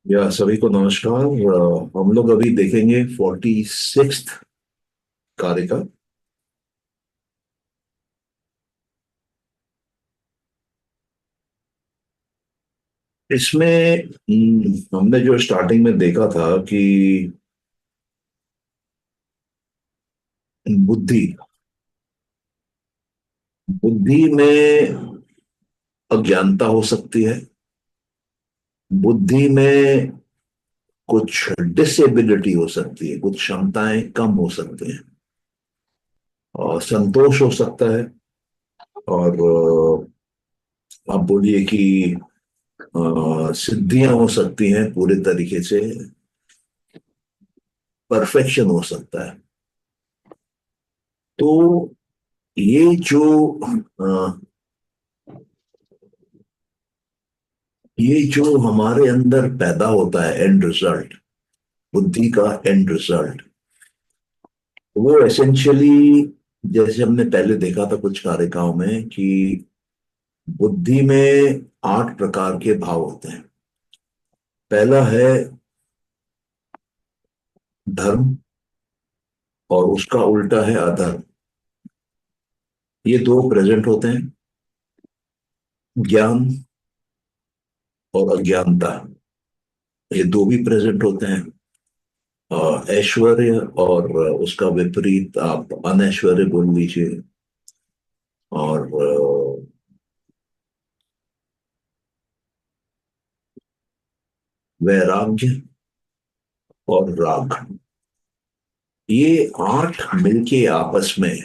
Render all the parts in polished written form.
या सभी को नमस्कार। हम लोग अभी देखेंगे 46th कार्य का। इसमें हमने जो स्टार्टिंग में देखा था कि बुद्धि बुद्धि में अज्ञानता हो सकती है। बुद्धि में कुछ डिसेबिलिटी हो सकती है, कुछ क्षमताएं कम हो सकती हैं, और संतोष हो सकता है। और आप बोलिए कि सिद्धियां हो सकती हैं, पूरे तरीके से परफेक्शन हो सकता है। तो ये जो अ, ये जो हमारे अंदर पैदा होता है एंड रिजल्ट, बुद्धि का एंड रिजल्ट, वो एसेंशियली, जैसे हमने पहले देखा था कुछ कारिकाओं में, कि बुद्धि में 8 प्रकार के भाव होते हैं। पहला है धर्म, और उसका उल्टा है अधर्म। ये दो प्रेजेंट होते हैं, ज्ञान और अज्ञानता। ये दो भी प्रेजेंट होते हैं। ऐश्वर्य और उसका विपरीत आप अनैश्वर्य बोल लीजिए। और वैराग्य और राग, ये 8 मिलके आपस में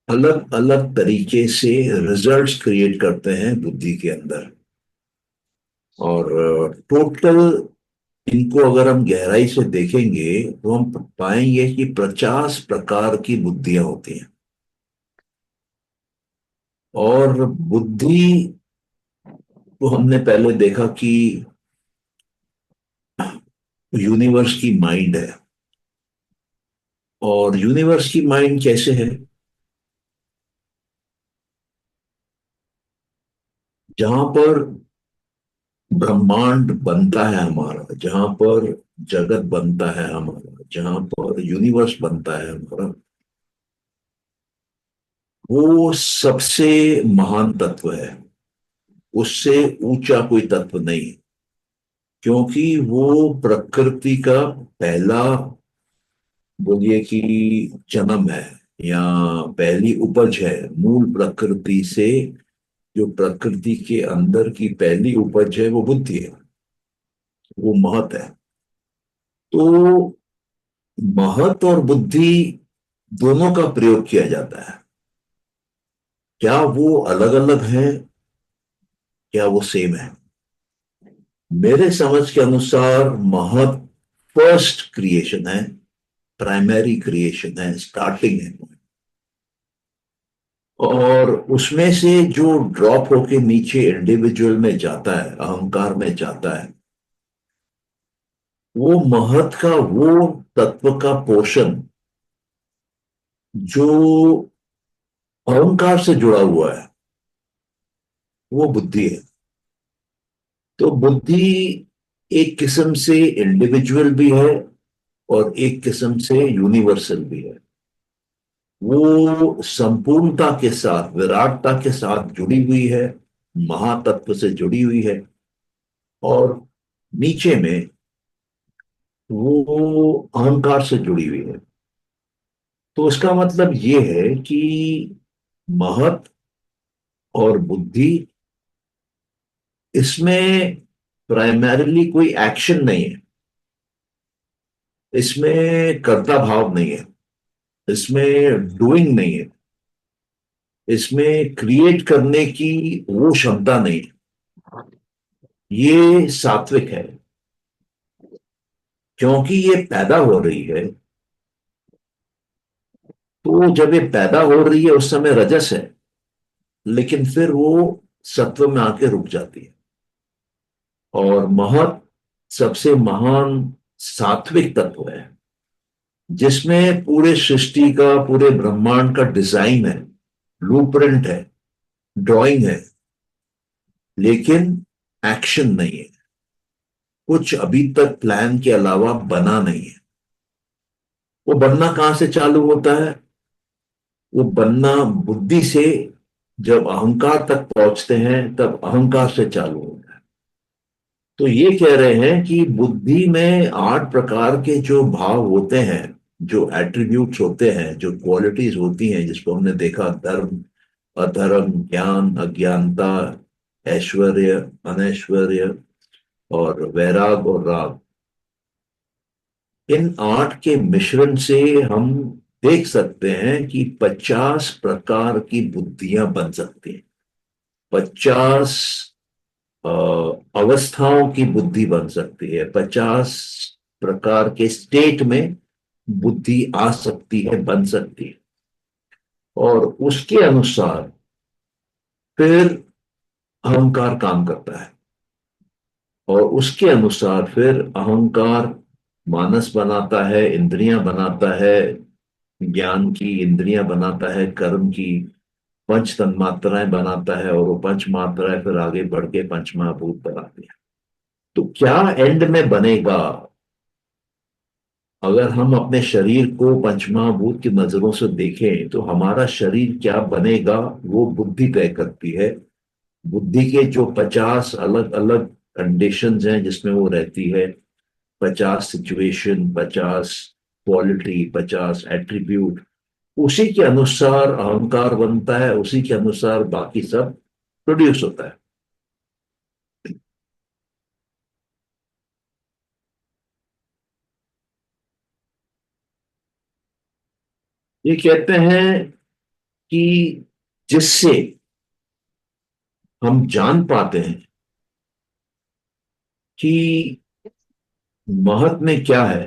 अलग अलग तरीके से रिजल्ट्स क्रिएट करते हैं बुद्धि के अंदर। और टोटल इनको अगर हम गहराई से देखेंगे तो हम पाएंगे कि 50 प्रकार की बुद्धियां होती हैं। और बुद्धि को हमने पहले देखा कि यूनिवर्स की माइंड है। और यूनिवर्स की माइंड कैसे है? जहां पर ब्रह्मांड बनता है हमारा, जहां पर जगत बनता है हमारा, जहां पर यूनिवर्स बनता है हमारा, वो सबसे महान तत्व है। उससे ऊंचा कोई तत्व नहीं है, क्योंकि वो प्रकृति का पहला, बोलिए कि जन्म है, या पहली उपज है। मूल प्रकृति से जो प्रकृति के अंदर की पहली उपज है वो बुद्धि है, वो महत है। तो महत और बुद्धि दोनों का प्रयोग किया जाता है। क्या वो अलग अलग है, क्या वो सेम है? मेरे समझ के अनुसार महत फर्स्ट क्रिएशन है, प्राइमरी क्रिएशन है, स्टार्टिंग है। और उसमें से जो ड्रॉप होके नीचे इंडिविजुअल में जाता है, अहंकार में जाता है, वो महत का वो तत्व का पोषण जो अहंकार से जुड़ा हुआ है, वो बुद्धि है। तो बुद्धि एक किस्म से इंडिविजुअल भी है, और एक किस्म से यूनिवर्सल भी है। वो संपूर्णता के साथ, विराटता के साथ जुड़ी हुई है, महातत्व से जुड़ी हुई है। और नीचे में वो अहंकार से जुड़ी हुई है। तो इसका मतलब ये है कि महत और बुद्धि, इसमें प्राइमरीली कोई एक्शन नहीं है, इसमें कर्ता भाव नहीं है, इसमें डूइंग नहीं है, इसमें क्रिएट करने की वो क्षमता नहीं है। ये सात्विक है। क्योंकि ये पैदा हो रही है, तो जब ये पैदा हो रही है उस समय रजस है, लेकिन फिर वो सत्व में आके रुक जाती है। और महत सबसे महान सात्विक तत्व है, जिसमें पूरे सृष्टि का, पूरे ब्रह्मांड का डिजाइन है, ब्लूप्रिंट है, ड्राइंग है, लेकिन एक्शन नहीं है। कुछ अभी तक प्लान के अलावा बना नहीं है। वो बनना कहां से चालू होता है? वो बनना बुद्धि से। जब अहंकार तक पहुंचते हैं तब अहंकार से चालू होता है। तो ये कह रहे हैं कि बुद्धि में 8 प्रकार के जो भाव होते हैं, जो एट्रीब्यूट्स होते हैं, जो क्वालिटीज होती हैं, जिसको हमने देखा, धर्म, अधर्म, ज्ञान, अज्ञानता, ऐश्वर्य, अनैश्वर्य, और वैराग और राग। इन 8 के मिश्रण से हम देख सकते हैं कि 50 प्रकार की बुद्धियां बन सकती हैं। 50 अवस्थाओं की बुद्धि बन सकती है। 50 प्रकार के स्टेट में बुद्धि आ सकती है, बन सकती है। और उसके अनुसार फिर अहंकार काम करता है। और उसके अनुसार फिर अहंकार मानस बनाता है, इंद्रियां बनाता है, ज्ञान की इंद्रियां बनाता है, कर्म की पंच तन्मात्राएं बनाता है, और वो पंच मात्राएं फिर आगे बढ़ के पंच महाभूत बनाती है। तो क्या एंड में बनेगा? अगर हम अपने शरीर को पंचमहाभूत की नजरों से देखें तो हमारा शरीर क्या बनेगा, वो बुद्धि तय करती है। बुद्धि के जो 50 अलग अलग कंडीशंस हैं जिसमें वो रहती है, 50 सिचुएशन, 50 क्वालिटी, 50 एट्रीब्यूट, उसी के अनुसार अहंकार बनता है, उसी के अनुसार बाकी सब प्रोड्यूस होता है। ये कहते हैं कि जिससे हम जान पाते हैं कि महत में क्या है,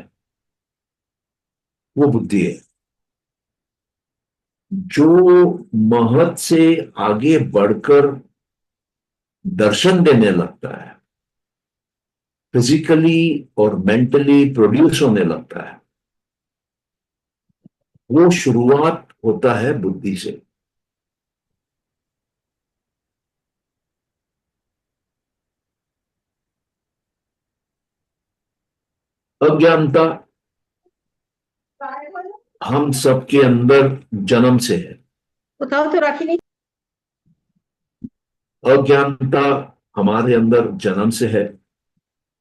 वो बुद्धि है। जो महत से आगे बढ़कर दर्शन देने लगता है, फिजिकली और मेंटली प्रोड्यूस होने लगता है, वो शुरुआत होता है बुद्धि से। अज्ञानता हम सबके अंदर जन्म से है। बताओ तो राखी नहीं। अज्ञानता हमारे अंदर जन्म से है,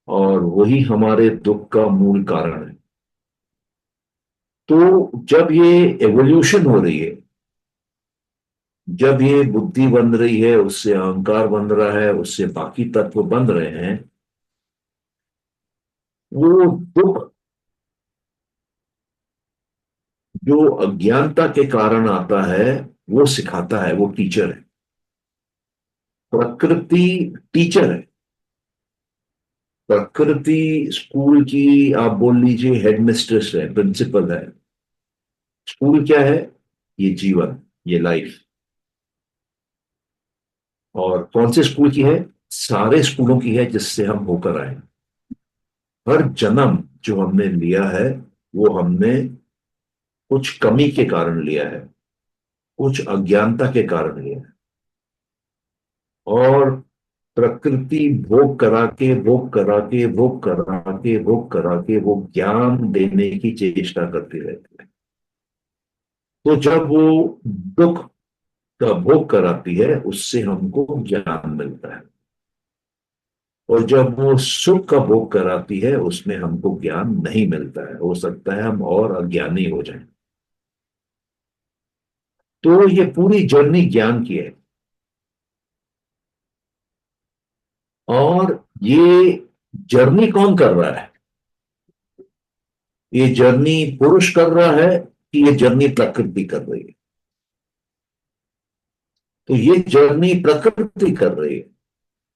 और वही हमारे दुख का मूल कारण है। तो जब ये एवोल्यूशन हो रही है, जब ये बुद्धि बन रही है, उससे अहंकार बन रहा है, उससे बाकी तत्व बन रहे हैं, वो दुख जो अज्ञानता के कारण आता है, वो सिखाता है, वो टीचर है। प्रकृति टीचर है। प्रकृति स्कूल की, आप बोल लीजिए, हेडमिस्ट्रेस है, प्रिंसिपल है। स्कूल क्या है? ये जीवन, ये लाइफ। और कौन से स्कूल की है? सारे स्कूलों की है जिससे हम होकर आए। हर जन्म जो हमने लिया है, वो हमने कुछ कमी के कारण लिया है, कुछ अज्ञानता के कारण लिया है। और प्रकृति भोग करा के, भोग करा के, भोग करा के, भोग करा के वो ज्ञान देने की चेष्टा करती रहती है। तो जब वो दुख का भोग कराती है, उससे हमको ज्ञान मिलता है। और जब वो सुख का भोग कराती है, उसमें हमको ज्ञान नहीं मिलता है। हो सकता है हम और अज्ञानी हो जाएं। तो ये पूरी जर्नी ज्ञान की है। और ये जर्नी कौन कर रहा है? ये जर्नी पुरुष कर रहा है कि ये जर्नी प्रकृति कर रही है? तो ये जर्नी प्रकृति कर रही है,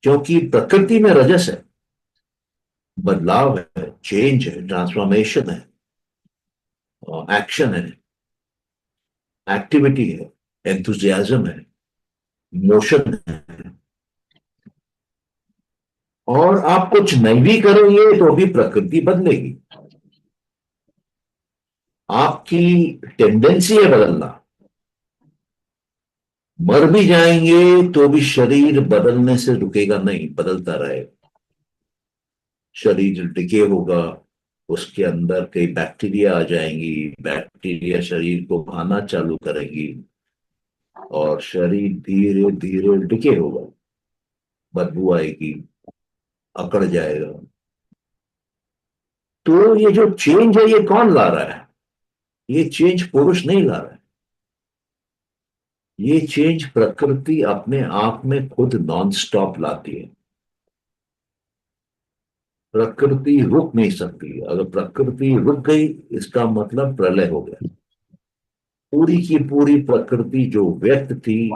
क्योंकि प्रकृति में रजस है, बदलाव है, चेंज है, ट्रांसफॉर्मेशन है, एक्शन है, एक्टिविटी है, एंथुजियाज्म है, मोशन है। और आप कुछ नहीं भी करेंगे तो भी प्रकृति बदलेगी। आपकी टेंडेंसी है बदलना। मर भी जाएंगे तो भी शरीर बदलने से रुकेगा नहीं, बदलता रहेगा। शरीर डिके होगा, उसके अंदर कई बैक्टीरिया आ जाएंगी, बैक्टीरिया शरीर को खाना चालू करेंगी और शरीर धीरे धीरे डिके होगा, बदबू आएगी, अकड़ जाएगा। तो ये जो चेंज है ये कौन ला रहा है? ये चेंज पुरुष नहीं ला रहा है, ये चेंज प्रकृति अपने आप में खुद नॉन स्टॉप लाती है। प्रकृति रुक नहीं सकती, अगर प्रकृति रुक गई इसका मतलब प्रलय हो गया। पूरी की पूरी प्रकृति जो व्यक्त थी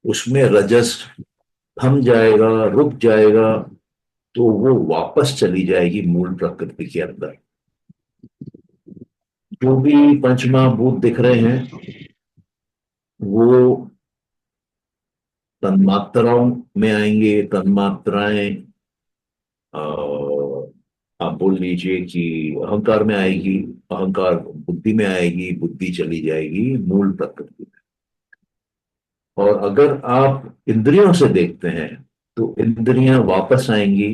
उसमें रजस थम जाएगा, रुक जाएगा, तो वो वापस चली जाएगी मूल प्रकृति के अंदर। जो भी पंचमहाभूत दिख रहे हैं वो तन्मात्राओं में आएंगे। तन्मात्राएं आप बोल लीजिए कि अहंकार में आएगी, अहंकार बुद्धि में आएगी, बुद्धि चली जाएगी मूल प्रकृति में। और अगर आप इंद्रियों से देखते हैं तो इंद्रियां वापस आएंगी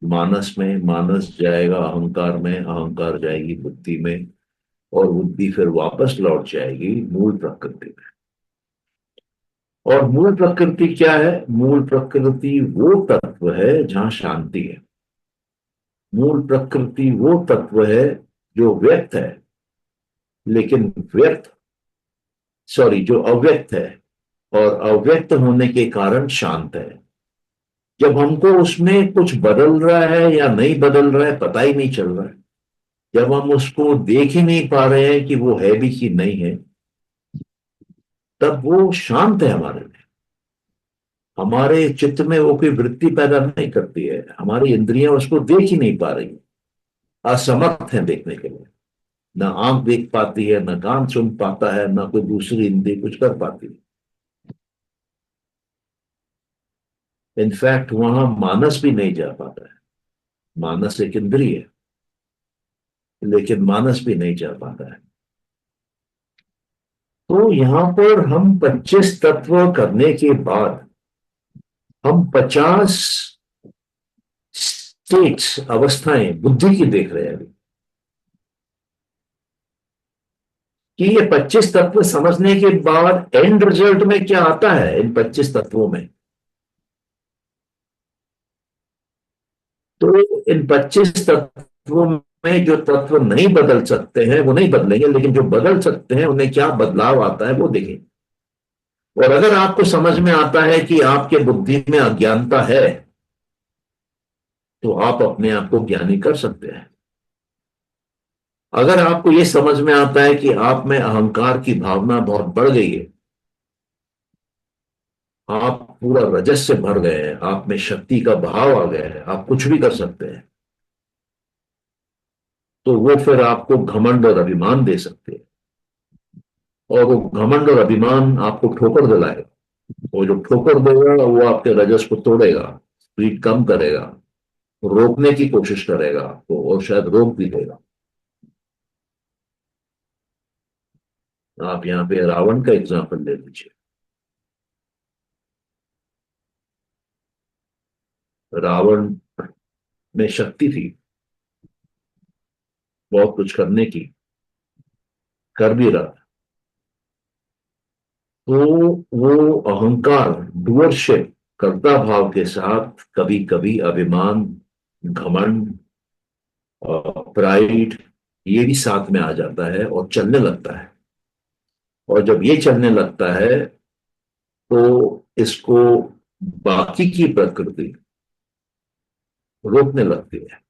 मानस में, मानस जाएगा अहंकार में, अहंकार जाएगी बुद्धि में, और बुद्धि फिर वापस लौट जाएगी मूल प्रकृति में। और मूल प्रकृति क्या है? मूल प्रकृति वो तत्व है जहां शांति है। मूल प्रकृति वो तत्व है जो व्यक्त है, लेकिन व्यक्त सॉरी जो अव्यक्त है, और अव्यक्त होने के कारण शांत है। जब हमको उसमें कुछ बदल रहा है या नहीं बदल रहा है पता ही नहीं चल रहा है, जब हम उसको देख ही नहीं पा रहे हैं कि वो है भी कि नहीं है, तब वो शांत है हमारे लिए। हमारे चित्त में वो कोई वृत्ति पैदा नहीं करती है, हमारी इंद्रियां उसको देख ही नहीं पा रही, असमर्थ हैं देखने के लिए। ना आंख देख पाती है, ना कान सुन पाता है, ना कोई दूसरी इंद्रिय कुछ कर पाती है। इनफैक्ट वहां मानस भी नहीं जा पाता है। मानस एक इंद्रिय है, लेकिन मानस भी नहीं जा पाता है। तो यहां पर हम 25 तत्व करने के बाद हम 50 स्टेट्स, अवस्थाएं बुद्धि की देख रहे हैं अभी। कि ये 25 तत्व समझने के बाद एंड रिजल्ट में क्या आता है इन 25 तत्वों में। तो इन 25 तत्वों में जो तत्व नहीं बदल सकते हैं वो नहीं बदलेंगे, लेकिन जो बदल सकते हैं उन्हें क्या बदलाव आता है वो देखेंगे। और अगर आपको समझ में आता है कि आपके बुद्धि में अज्ञानता है तो आप अपने आप को ज्ञानी कर सकते हैं। अगर आपको यह समझ में आता है कि आप में अहंकार की भावना बहुत बढ़ गई है, आप पूरा रजस से भर गए हैं, आप में शक्ति का भाव आ गया है, आप कुछ भी कर सकते हैं, तो वो फिर आपको घमंड और अभिमान दे सकते हैं। और वो घमंड और अभिमान आपको ठोकर दिलाएगा। वो जो ठोकर देगा वो आपके रजस को तोड़ेगा, स्पीड कम करेगा, रोकने की कोशिश करेगा आपको, और शायद रोक भी देगा। आप यहां पे रावण का एग्जाम्पल ले लीजिए। रावण में शक्ति थी बहुत कुछ करने की, कर भी रहा था। तो वो अहंकार, डुअरशिप, कर्ता भाव के साथ कभी कभी अभिमान, घमंड, प्राइड, ये भी साथ में आ जाता है और चलने लगता है। और जब ये चलने लगता है तो इसको बाकी की प्रकृति रोकने लगती है।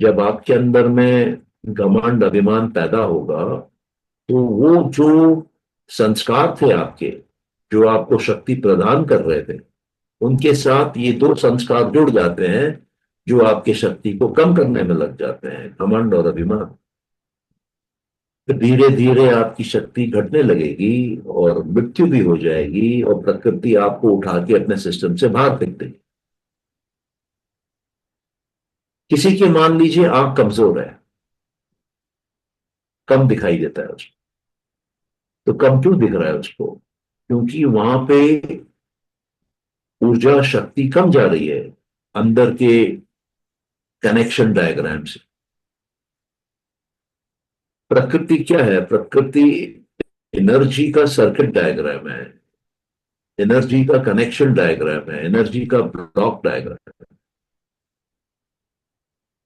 जब आपके अंदर में घमंड अभिमान पैदा होगा तो वो जो संस्कार थे आपके, जो आपको शक्ति प्रदान कर रहे थे, उनके साथ ये दो संस्कार जुड़ जाते हैं जो आपकी शक्ति को कम करने में लग जाते हैं, घमंड और अभिमान। तो धीरे धीरे आपकी शक्ति घटने लगेगी और मृत्यु भी हो जाएगी, और प्रकृति आपको उठा के अपने सिस्टम से बाहर फेंक देगी। किसी की मान लीजिए आंख कमजोर है, कम दिखाई देता है उसको। तो कम क्यों दिख रहा है उसको? क्योंकि वहां पे ऊर्जा शक्ति कम जा रही है अंदर के कनेक्शन डायग्राम से। प्रकृति क्या है? प्रकृति एनर्जी का सर्किट डायग्राम है, एनर्जी का कनेक्शन डायग्राम है, एनर्जी का ब्लॉक डायग्राम है।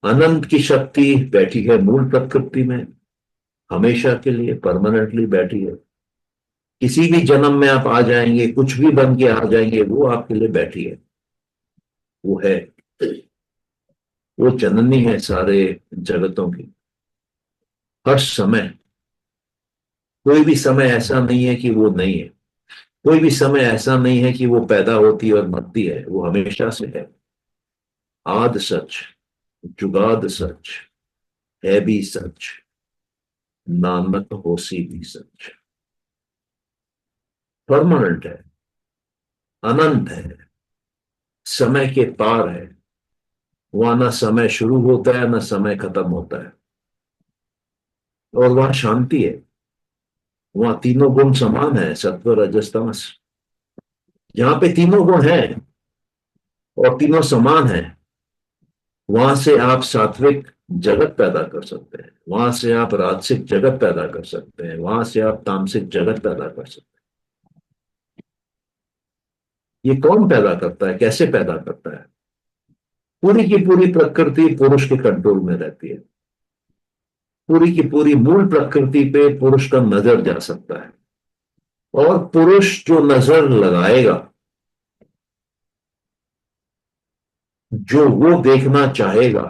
अनंत की शक्ति बैठी है मूल प्रकृति में, हमेशा के लिए परमानेंटली बैठी है। किसी भी जन्म में आप आ जाएंगे, कुछ भी बन के आ जाएंगे, वो आपके लिए बैठी है, वो है, वो जननी है सारे जगतों की। हर समय, कोई भी समय ऐसा नहीं है कि वो नहीं है, कोई भी समय ऐसा नहीं है कि वो पैदा होती है और मरती है, वो हमेशा से है। आद सच, जुगाद सच, है भी सच, नानक होसी भी सच। परमानेंट है, अनंत है, समय के पार है। वहां ना समय शुरू होता है ना समय खत्म होता है, और वहां शांति है। वहां तीनों गुण समान है, सत्व रजस तमस। जहां पे तीनों गुण हैं और तीनों समान है, वहां से आप सात्विक जगत पैदा कर सकते हैं, वहां से आप राजसिक जगत पैदा कर सकते हैं, वहां से आप तामसिक जगत पैदा कर सकते हैं। ये कौन पैदा करता है, कैसे पैदा करता है? पूरी की पूरी प्रकृति पुरुष के कंट्रोल में रहती है। पूरी की पूरी मूल प्रकृति पे पुरुष का नजर जा सकता है, और पुरुष जो नजर लगाएगा, जो वो देखना चाहेगा,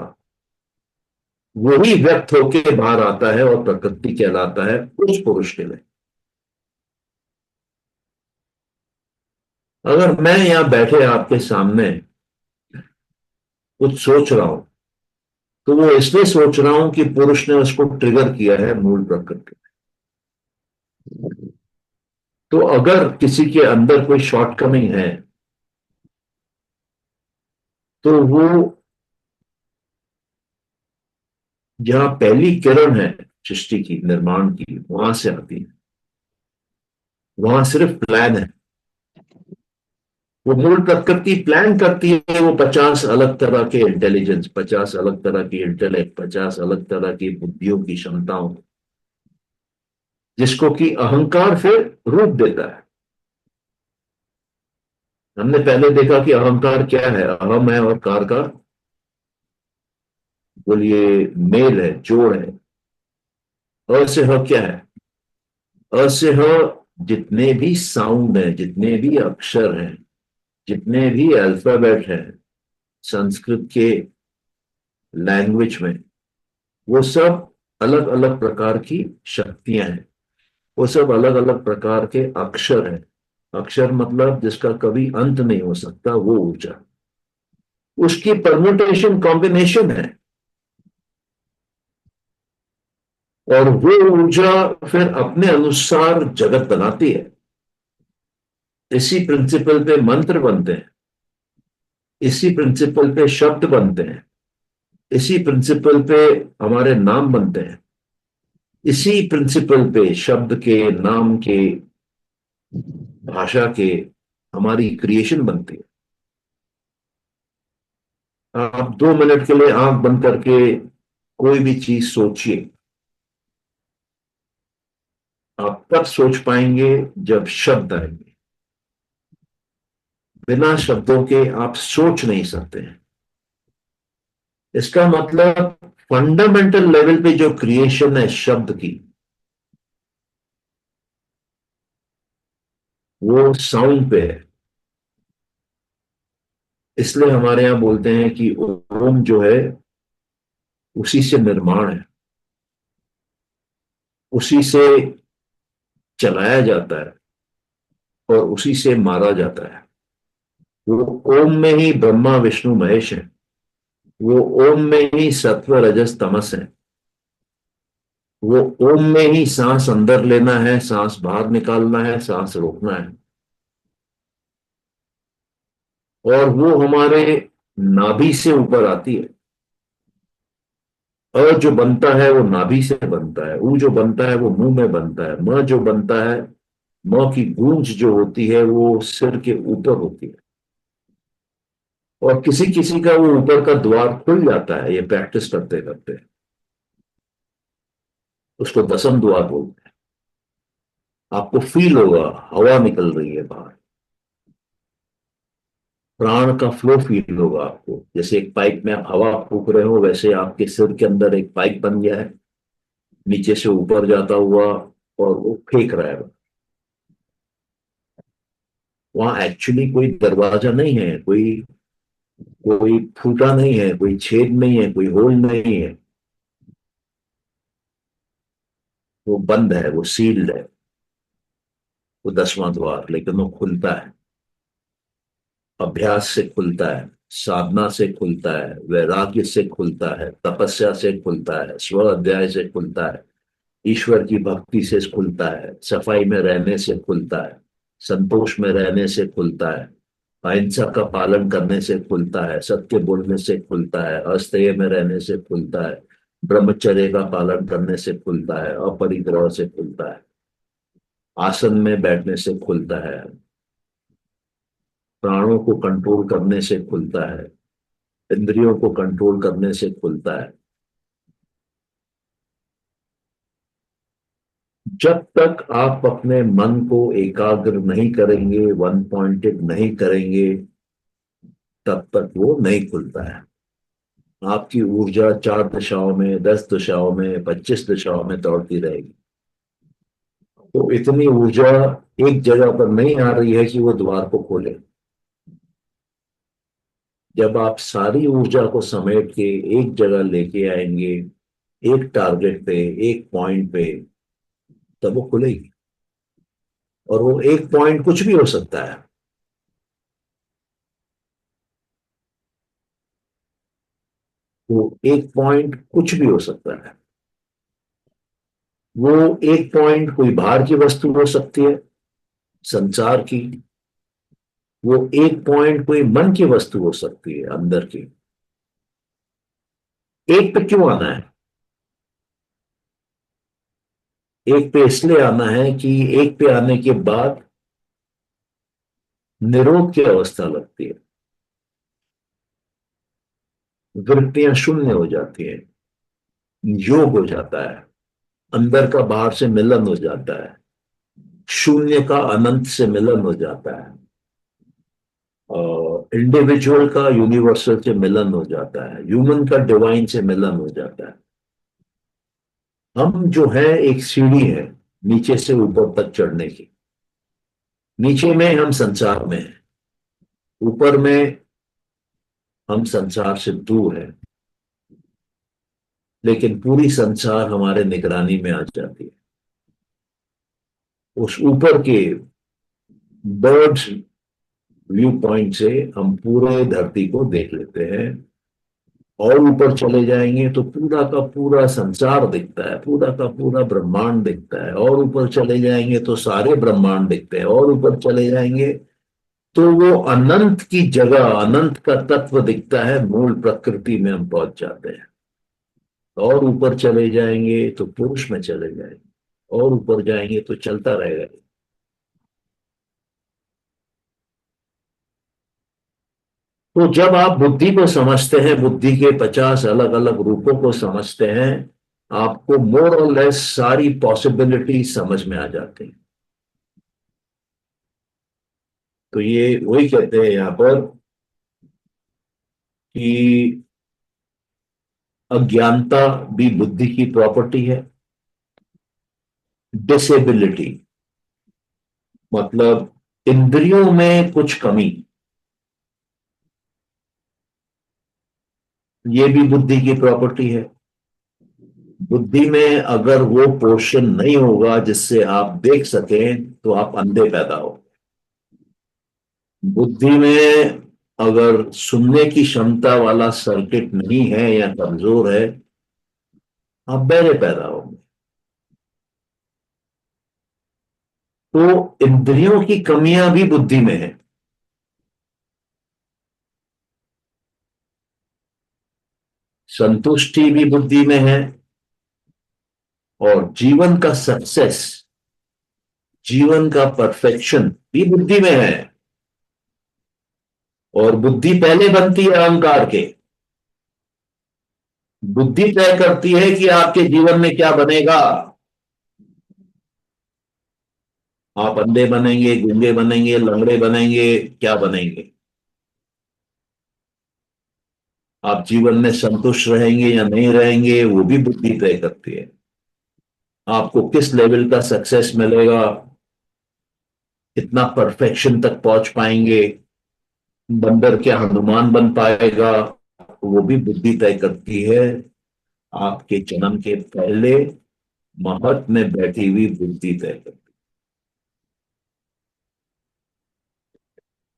वही व्यक्त होके बाहर आता है और प्रकृति कहलाता है उस पुरुष के लिए। अगर मैं यहां बैठे आपके सामने कुछ सोच रहा हूं, तो वो इसलिए सोच रहा हूं कि पुरुष ने उसको ट्रिगर किया है मूल प्रकृति। तो अगर किसी के अंदर कोई शॉर्टकमिंग है, तो वो जहां पहली किरण है सृष्टि की, निर्माण की, वहां से आती है। वहां सिर्फ प्लान है, वो मूल प्रकृति प्लान करती है। वो 50 अलग तरह के इंटेलिजेंस, 50 अलग तरह की इंटेलेक्ट, 50 अलग तरह की बुद्धियों की क्षमताओं, जिसको कि अहंकार फिर रूप देता है। हमने पहले देखा कि अहंकार क्या है, अहम है और कार का बोलिए मेल है, जोड़ है। अ से ह क्या है? अ से ह जितने भी साउंड हैं, जितने भी अक्षर हैं, जितने भी अल्फाबेट हैं संस्कृत के लैंग्वेज में, वो सब अलग अलग प्रकार की शक्तियां हैं, वो सब अलग अलग प्रकार के अक्षर हैं। अक्षर मतलब जिसका कभी अंत नहीं हो सकता, वो ऊर्जा, उसकी परम्यूटेशन कॉम्बिनेशन है। और वो ऊर्जा फिर अपने अनुसार जगत बनाती है। इसी प्रिंसिपल पे मंत्र बनते हैं, इसी प्रिंसिपल पे शब्द बनते हैं, इसी प्रिंसिपल पे हमारे नाम बनते हैं, इसी प्रिंसिपल पे शब्द के, नाम के, भाषा के हमारी क्रिएशन बनती है। आप 2 मिनट के लिए आंख बंद करके कोई भी चीज सोचिए। आप तब सोच पाएंगे जब शब्द आएंगे। बिना शब्दों के आप सोच नहीं सकते हैं। इसका मतलब फंडामेंटल लेवल पे जो क्रिएशन है शब्द की, वो साउंड पे है। इसलिए हमारे यहां बोलते हैं कि ओम जो है उसी से निर्माण है, उसी से चलाया जाता है और उसी से मारा जाता है। वो ओम में ही ब्रह्मा विष्णु महेश है, वो ओम में ही सत्व रजस तमस है, वो ओम में ही सांस अंदर लेना है, सांस बाहर निकालना है, सांस रोकना है। और वो हमारे नाभि से ऊपर आती है। अ जो बनता है वो नाभि से बनता है, ऊ जो बनता है वो मुंह में बनता है, म जो बनता है, म की गूंज जो होती है वो सिर के ऊपर होती है। और किसी किसी का वो ऊपर का द्वार खुल जाता है, ये प्रैक्टिस करते करते। उसको दसम द्वार बोलते हैं। आपको फील होगा हवा निकल रही है बाहर, प्राण का फ्लो फील होगा आपको, जैसे एक पाइप में आप हवा फूक रहे हो, वैसे आपके सिर के अंदर एक पाइप बन गया है, नीचे से ऊपर जाता हुआ, और वो फेंक रहा है। वहां एक्चुअली कोई दरवाजा नहीं है, कोई कोई फूटा नहीं है, कोई छेद नहीं है, कोई होल नहीं है। वो बंद है, वो सील्ड है, वो दसवां द्वार, लेकिन वो खुलता है। अभ्यास से खुलता है, साधना से खुलता है, वैराग्य से खुलता है, तपस्या से खुलता है, स्व अध्याय से खुलता है, ईश्वर की भक्ति से खुलता है, सफाई में रहने से खुलता है, संतोष में रहने से खुलता है, अहिंसा का पालन करने से खुलता है, सत्य बोलने से खुलता है, अस्तेय में रहने से खुलता है, ब्रह्मचर्य का पालन करने से खुलता है, अपरिग्रह से खुलता है, आसन में बैठने से खुलता है, प्राणों को कंट्रोल करने से खुलता है, इंद्रियों को कंट्रोल करने से खुलता है। जब तक आप अपने मन को एकाग्र नहीं करेंगे, वन पॉइंटेड नहीं करेंगे, तब तक वो नहीं खुलता है। आपकी ऊर्जा 4 दिशाओं में, 10 दिशाओं में, 25 दिशाओं में दौड़ती रहेगी। तो इतनी ऊर्जा एक जगह पर नहीं आ रही है कि वो द्वार को खोले। जब आप सारी ऊर्जा को समेट के एक जगह लेके आएंगे, एक टारगेट पे, एक पॉइंट पे, तब वो खुलेगी। और वो एक पॉइंट कुछ भी हो सकता है। वो एक पॉइंट कुछ भी हो सकता है। वो एक पॉइंट कोई बाहर की वस्तु हो सकती है, संसार की। वो एक पॉइंट कोई मन की वस्तु हो सकती है, अंदर की। एक पे क्यों आना है? एक पे इसलिए आना है कि एक पे आने के बाद निरोध की अवस्था लगती है, वृत्तियां शून्य हो जाती हैं, योग हो जाता है, अंदर का बाहर से मिलन हो जाता है, शून्य का अनंत से मिलन हो जाता है, इंडिविजुअल का यूनिवर्सल से मिलन हो जाता है, ह्यूमन का डिवाइन से मिलन हो जाता है। हम जो है एक सीढ़ी है नीचे से ऊपर तक चढ़ने की। नीचे में हम संसार में हैं, ऊपर में हम संसार से दूर हैं, लेकिन पूरी संसार हमारे निगरानी में आ जाती है। उस ऊपर के बर्ड्स व्यू पॉइंट से हम पूरे धरती को देख लेते हैं। और ऊपर चले जाएंगे तो पूरा का पूरा संसार दिखता है, पूरा का पूरा ब्रह्मांड दिखता है। और ऊपर चले जाएंगे तो सारे ब्रह्मांड दिखते हैं। और ऊपर चले जाएंगे तो वो अनंत की जगह, अनंत का तत्व दिखता है, मूल प्रकृति में हम पहुंच जाते हैं। और ऊपर चले जाएंगे तो पुरुष में चले जाएंगे। और ऊपर जाएंगे तो चलता रहेगा। तो जब आप बुद्धि को समझते हैं, बुद्धि के 50 अलग अलग रूपों को समझते हैं, आपको मोर और लेस सारी पॉसिबिलिटी समझ में आ जाती हैं। तो ये वही कहते हैं यहां पर कि अज्ञानता भी बुद्धि की प्रॉपर्टी है। डिसेबिलिटी मतलब इंद्रियों में कुछ कमी, ये भी बुद्धि की प्रॉपर्टी है। बुद्धि में अगर वो पोर्शन नहीं होगा जिससे आप देख सकें, तो आप अंधे पैदा हो। बुद्धि में अगर सुनने की क्षमता वाला सर्किट नहीं है या कमजोर है, आप बहरे पैदा होंगे। तो इंद्रियों की कमियां भी बुद्धि में है। संतुष्टि भी बुद्धि में है, और जीवन का सक्सेस, जीवन का परफेक्शन भी बुद्धि में है। और बुद्धि पहले बनती है अहंकार के। बुद्धि तय करती है कि आपके जीवन में क्या बनेगा। आप अंधे बनेंगे, गूंगे बनेंगे, लंगड़े बनेंगे, क्या बनेंगे। आप जीवन में संतुष्ट रहेंगे या नहीं रहेंगे, वो भी बुद्धि तय करती है। आपको किस लेवल का सक्सेस मिलेगा, कितना परफेक्शन तक पहुंच पाएंगे, बंदर क्या हनुमान बन पाएगा, वो भी बुद्धि तय करती है। आपके जन्म के पहले महत में बैठी हुई बुद्धि तय करती है।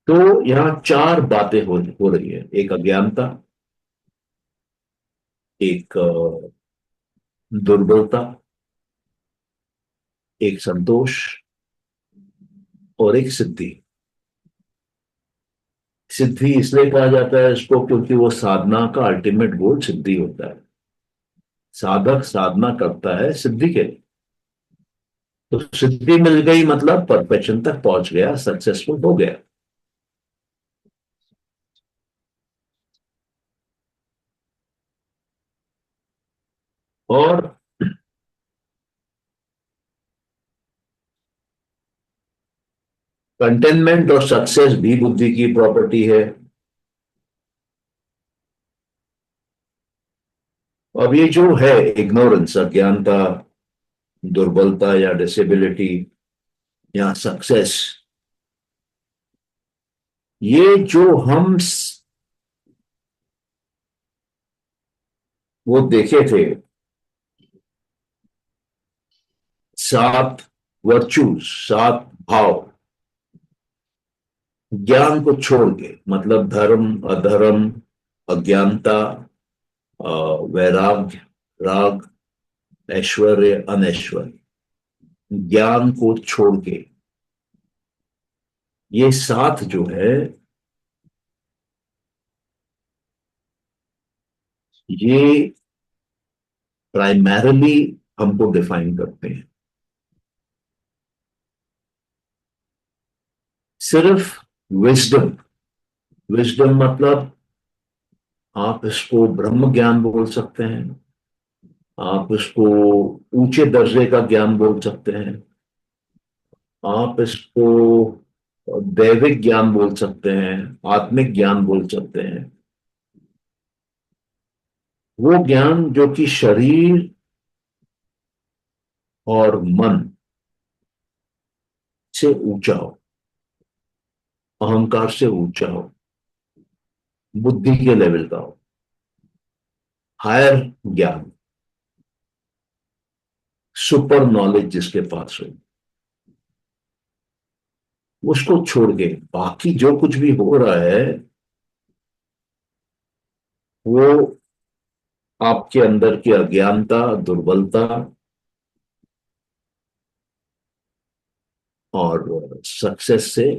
तो यहां चार बातें हो रही है। एक अज्ञानता, एक दुर्बलता, एक संतोष, और एक सिद्धि। सिद्धि इसलिए कहा जाता है इसको क्योंकि वो साधना का अल्टीमेट गोल सिद्धि होता है। साधक साधना करता है सिद्धि के लिए। तो सिद्धि मिल गई मतलब परफेक्शन तक पहुंच गया, सक्सेसफुल हो गया। और कंटेनमेंट और सक्सेस भी बुद्धि की प्रॉपर्टी है। अब ये जो है इग्नोरेंस, अज्ञानता, दुर्बलता या डिसेबिलिटी या सक्सेस, ये जो हम वो देखे थे, सात वर्चूज, सात भाव, ज्ञान को छोड़ के, मतलब धर्म अधर्म, अज्ञानता, वैराग्य, राग, ऐश्वर्य अनैश्वर्य, ज्ञान को छोड़ के ये सात जो है, ये प्राइमरली हमको डिफाइन करते हैं। सिर्फ विजडम, विजडम मतलब आप इसको ब्रह्म ज्ञान बोल सकते हैं, आप इसको ऊंचे दर्जे का ज्ञान बोल सकते हैं, आप इसको दैविक ज्ञान बोल सकते हैं, आत्मिक ज्ञान बोल सकते हैं। वो ज्ञान जो कि शरीर और मन से ऊंचा हो, अहंकार से ऊंचा हो, बुद्धि के लेवल का हो, हायर ज्ञान, सुपर नॉलेज जिसके पास हो, उसको छोड़ के बाकी जो कुछ भी हो रहा है वो आपके अंदर की अज्ञानता, दुर्बलता और सक्सेस से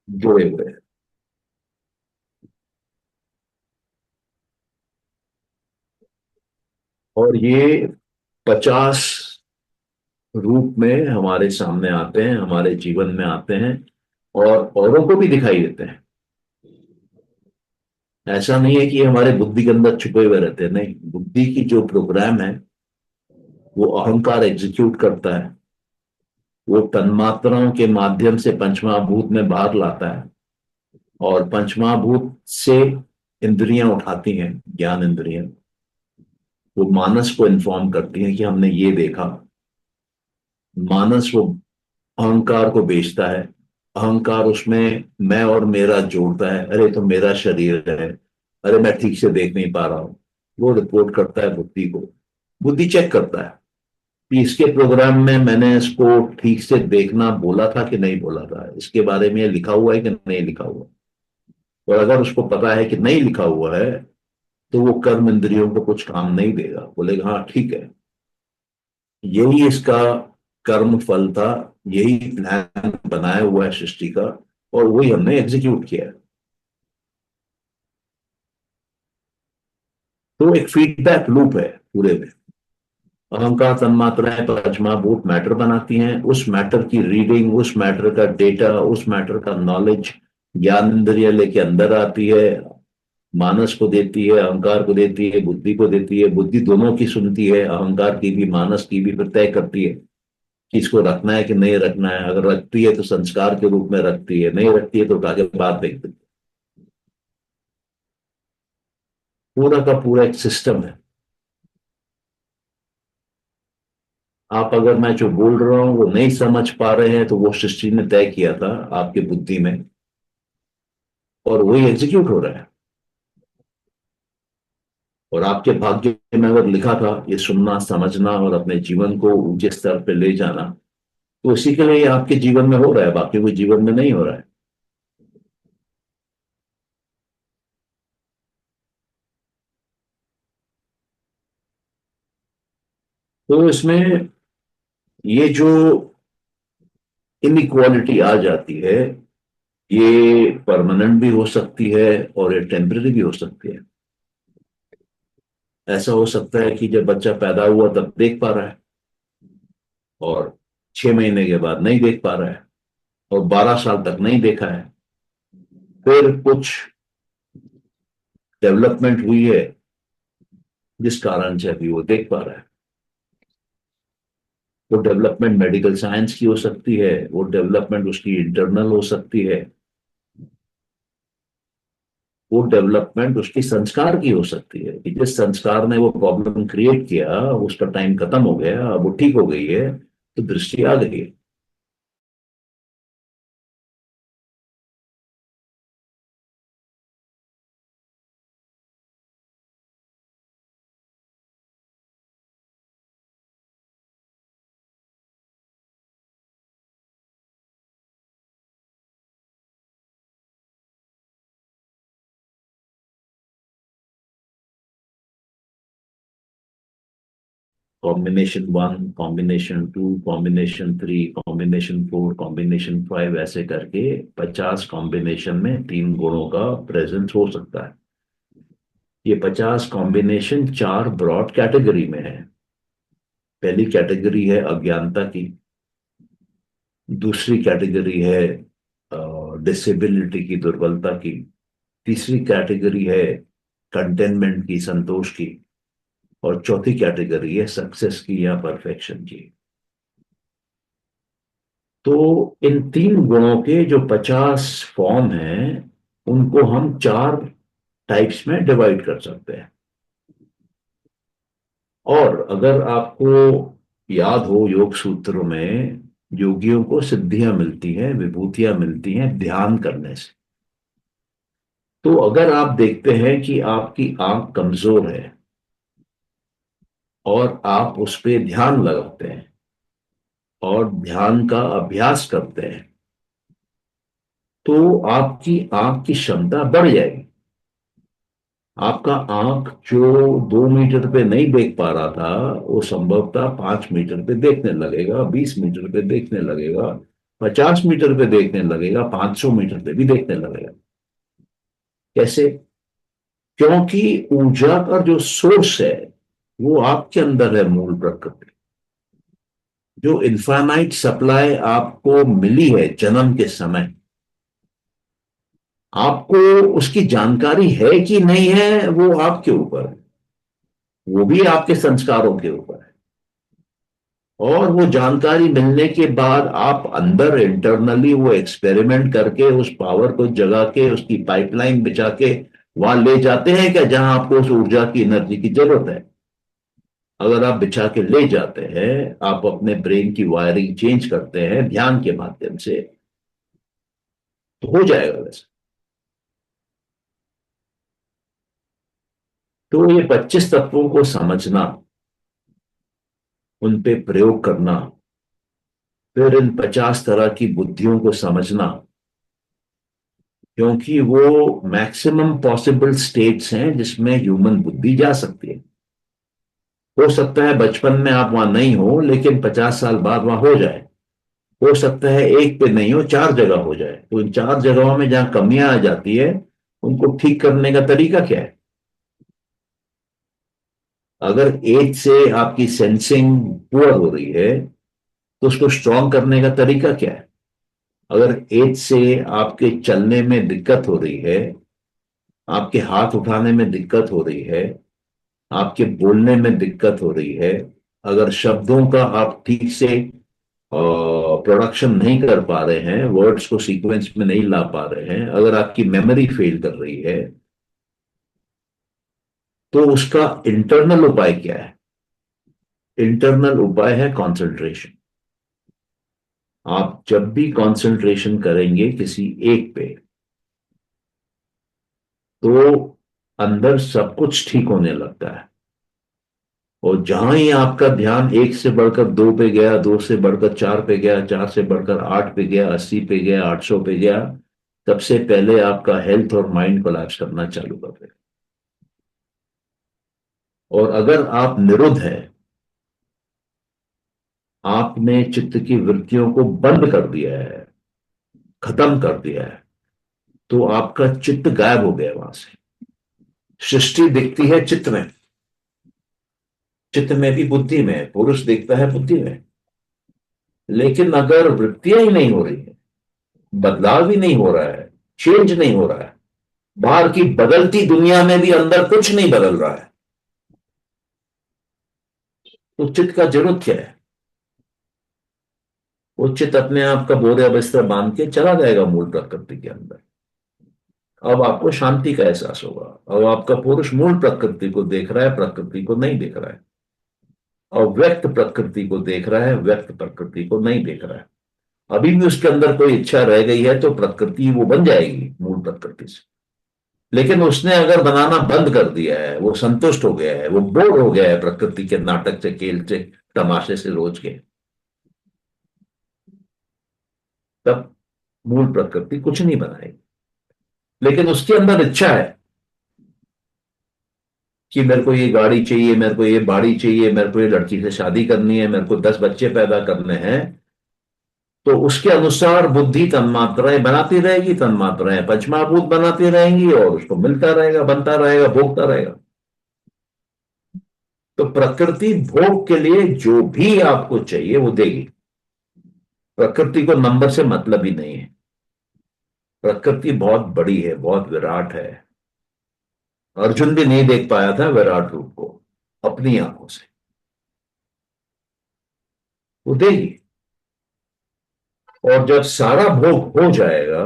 जुड़े हुए हैं। और ये 50 रूप में हमारे सामने आते हैं, हमारे जीवन में आते हैं और औरों को भी दिखाई देते हैं। ऐसा नहीं है कि हमारे बुद्धि के अंदर छुपे हुए रहते हैं, नहीं। बुद्धि की जो प्रोग्राम है वो अहंकार एग्जीक्यूट करता है, वो तन्मात्राओं के माध्यम से पंचमहाभूत में बाहर लाता है, और पंचमहाभूत से इंद्रियां उठाती हैं, ज्ञान इंद्रियां, वो मानस को इन्फॉर्म करती हैं कि हमने ये देखा। मानस वो अहंकार को बेचता है, अहंकार उसमें मैं और मेरा जोड़ता है, अरे तो मेरा शरीर है, अरे मैं ठीक से देख नहीं पा रहा हूं। वो रिपोर्ट करता है बुद्धि को, बुद्धि चेक करता है कि इसके प्रोग्राम में मैंने इसको ठीक से देखना बोला था कि नहीं बोला था, इसके बारे में लिखा हुआ है कि नहीं लिखा हुआ। और अगर उसको पता है कि नहीं लिखा हुआ है तो वो कर्म इंद्रियों को कुछ काम नहीं देगा, बोलेगा हाँ ठीक है, यही इसका कर्म फल था, यही प्लान बनाया हुआ है सृष्टि का, और वही हमने एग्जीक्यूट किया है। तो एक फीडबैक लूप है पूरे में। अहंकार तन्मात्राएं मैटर बनाती हैं, उस मैटर की रीडिंग, उस मैटर का डेटा, उस मैटर का नॉलेज ज्ञान इंद्रिय लेके अंदर आती है, मानस को देती है, अहंकार को देती है, बुद्धि को देती है। बुद्धि दोनों की सुनती है, अहंकार की भी मानस की भी, फिर तय करती है कि इसको रखना है कि नहीं रखना है। अगर रखती है तो संस्कार के रूप में रखती है, नहीं रखती है तो उठा के बाहर फेंक देती है। पूरा का पूरा एक सिस्टम है। आप अगर मैं जो बोल रहा हूं वो नहीं समझ पा रहे हैं तो वो सृष्टि ने तय किया था आपके बुद्धि में, और वही एग्जीक्यूट हो रहा है। और आपके भाग्य में अगर लिखा था ये सुनना, समझना और अपने जीवन को ऊंचे स्तर पे ले जाना, तो इसी के लिए ये आपके जीवन में हो रहा है, बाकी कोई जीवन में नहीं हो रहा है। तो इसमें ये जो इनइक्वालिटी आ जाती है, ये परमानेंट भी हो सकती है और ये टेम्पररी भी हो सकती है। ऐसा हो सकता है कि जब बच्चा पैदा हुआ तब देख पा रहा है, और 6 महीने के बाद नहीं देख पा रहा है, और 12 साल तक नहीं देखा है। फिर कुछ डेवलपमेंट हुई है जिस कारण से अभी वो देख पा रहा है। वो डेवलपमेंट मेडिकल साइंस की हो सकती है, वो डेवलपमेंट उसकी इंटरनल हो सकती है, वो डेवलपमेंट उसकी संस्कार की हो सकती है कि जिस संस्कार ने वो प्रॉब्लम क्रिएट किया उसका टाइम खत्म हो गया, अब वो ठीक हो गई है, तो दृष्टि आ गई है। Combination 1, combination 2, combination 3, combination 4, combination 5, ऐसे करके 50 कॉम्बिनेशन में 3 गुणों का प्रेजेंस हो सकता है। ये 50 कॉम्बिनेशन 4 ब्रॉड कैटेगरी में है। पहली कैटेगरी है अज्ञानता की, दूसरी कैटेगरी है डिसेबिलिटी की, दुर्बलता की, तीसरी कैटेगरी है कंटेनमेंट की, संतोष की, और चौथी कैटेगरी है सक्सेस की या परफेक्शन की। तो इन 3 गुणों के जो 50 फॉर्म हैं उनको हम 4 टाइप्स में डिवाइड कर सकते हैं। और अगर आपको याद हो, योग सूत्रों में योगियों को सिद्धियां मिलती हैं, विभूतियां मिलती हैं ध्यान करने से। तो अगर आप देखते हैं कि आपकी आंख कमजोर है और आप उस पे ध्यान लगाते हैं और ध्यान का अभ्यास करते हैं, तो आपकी आंख की क्षमता बढ़ जाएगी। आपका आंख जो 2 मीटर पे नहीं देख पा रहा था, वो संभवतः 5 मीटर पे देखने लगेगा, 20 मीटर पे देखने लगेगा, 50 मीटर पे देखने लगेगा, 500 मीटर पे भी देखने लगेगा। कैसे? क्योंकि ऊर्जा का जो सोर्स है वो आपके अंदर है, मूल प्रकृति। जो इन्फानाइट सप्लाई आपको मिली है जन्म के समय, आपको उसकी जानकारी है कि नहीं है वो आपके ऊपर है, वो भी आपके संस्कारों के ऊपर है। और वो जानकारी मिलने के बाद आप अंदर इंटरनली वो एक्सपेरिमेंट करके उस पावर को जगा के उसकी पाइपलाइन बिछा के वहां ले जाते हैं क्या, जहां आपको उस ऊर्जा की, एनर्जी की जरूरत है। अगर आप बिछा के ले जाते हैं, आप अपने ब्रेन की वायरिंग चेंज करते हैं ध्यान के माध्यम से, तो हो जाएगा वैसे। तो ये 25 तत्वों को समझना, उन पे प्रयोग करना, फिर इन 50 तरह की बुद्धियों को समझना, क्योंकि वो मैक्सिमम पॉसिबल स्टेट्स हैं जिसमें ह्यूमन बुद्धि जा सकती है। हो सकता है बचपन में आप वहां नहीं हो, लेकिन 50 साल बाद वहां हो जाए। हो सकता है एक पे नहीं हो, 4 जगह हो जाए। तो इन 4 जगहों में जहां कमियां आ जाती है, उनको ठीक करने का तरीका क्या है? अगर एज से आपकी सेंसिंग पुअर हो रही है, तो उसको स्ट्रांग करने का तरीका क्या है? अगर एज से आपके चलने में दिक्कत हो रही है, आपके हाथ उठाने में दिक्कत हो रही है, आपके बोलने में दिक्कत हो रही है, अगर शब्दों का आप ठीक से प्रोडक्शन नहीं कर पा रहे हैं, वर्ड्स को सीक्वेंस में नहीं ला पा रहे हैं, अगर आपकी मेमोरी फेल कर रही है, तो उसका इंटरनल उपाय क्या है? इंटरनल उपाय है कंसंट्रेशन। आप जब भी कंसंट्रेशन करेंगे किसी एक पे, तो अंदर सब कुछ ठीक होने लगता है। और जहां ही आपका ध्यान एक से बढ़कर दो पे गया, दो से बढ़कर चार पे गया, चार से बढ़कर आठ पे गया, 80 पे गया, 800 पे गया, सबसे पहले आपका हेल्थ और माइंड कोलैप्स करना चालू कर देगा। और अगर आप निरुद्ध हैं, आपने चित्त की वृत्तियों को बंद कर दिया है, खत्म कर दिया है, तो आपका चित्त गायब हो गया वहां से। सृष्टि दिखती है चित्त में, चित्त में भी बुद्धि में, पुरुष देखता है बुद्धि में। लेकिन अगर वृत्तियां ही नहीं हो रही है, बदलाव भी नहीं हो रहा है, चेंज नहीं हो रहा है, बाहर की बदलती दुनिया में भी अंदर कुछ नहीं बदल रहा है, तो चित्त का जरूरत क्या है? वो चित्त अपने आप का बोरिया बिस्तर बांध के चला जाएगा मूल प्रकृति के अंदर। अब आपको शांति का एहसास होगा। अब आपका पुरुष मूल प्रकृति को देख रहा है, प्रकृति को नहीं देख रहा है। और व्यक्त प्रकृति को देख रहा है, व्यक्त प्रकृति को नहीं देख रहा है। अभी भी उसके अंदर कोई इच्छा रह गई है तो प्रकृति वो बन जाएगी मूल प्रकृति से। लेकिन उसने अगर बनाना बंद कर दिया है, वो संतुष्ट हो गया है, वो बोर हो गया है प्रकृति के नाटक से, खेल से, तमाशे से रोज के, तब मूल प्रकृति कुछ नहीं बनाएगी। लेकिन उसके अंदर इच्छा है कि मेरे को ये गाड़ी चाहिए, मेरे को ये बाड़ी चाहिए, मेरे को ये लड़की से शादी करनी है, मेरे को 10 बच्चे पैदा करने हैं, तो उसके अनुसार बुद्धि तन्मात्राएं बनाती रहेगी, तन्मात्राएं पंचमहाभूत बनाती रहेंगी, और उसको मिलता रहेगा, बनता रहेगा, भोगता रहेगा। तो प्रकृति भोग के लिए जो भी आपको चाहिए वो देगी। प्रकृति को नंबर से मतलब ही नहीं है। प्रकृति बहुत बड़ी है, बहुत विराट है। अर्जुन भी नहीं देख पाया था विराट रूप को अपनी आंखों से। वो देगी। और जब सारा भोग हो जाएगा,